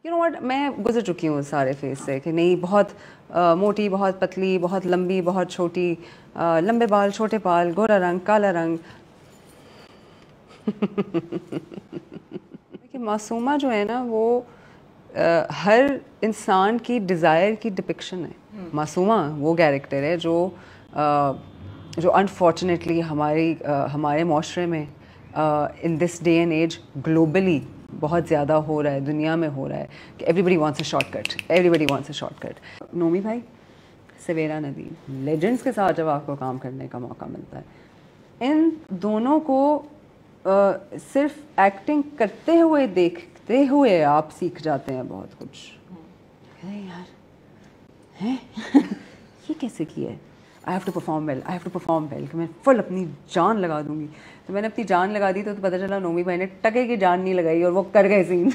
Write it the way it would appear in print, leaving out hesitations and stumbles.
You know what, मैं गुजर चुकी हूँ सारे फेज से कि नहीं, बहुत मोटी, बहुत पतली, बहुत लंबी, बहुत छोटी, लंबे बाल, छोटे बाल, गोरा रंग, काला रंग। कि मासूमा जो है ना वो हर इंसान की डिज़ायर की डिपिक्शन है। मासूमा वो कैरेक्टर है जो अनफॉर्चुनेटली हमारे माशरे में in this day and age globally बहुत ज़्यादा हो रहा है, दुनिया में हो रहा है कि everybody wants a shortcut, everybody wants a shortcut. Nomi भाई, सवेरा नदीम, लेजेंड्स के साथ जब आपको काम करने का मौका मिलता है, इन दोनों को सिर्फ एक्टिंग करते हुए देखते हुए आप सीख जाते हैं बहुत कुछ। अरे यार हैं ये कैसे किया है, I have to perform well, I have to perform well, कि मैं फुल अपनी जान लगा दूंगी। तो मैंने अपनी जान लगा दी तो पता चला नोमी भाई ने टके की जान नहीं लगाई और वो कर गए सीन।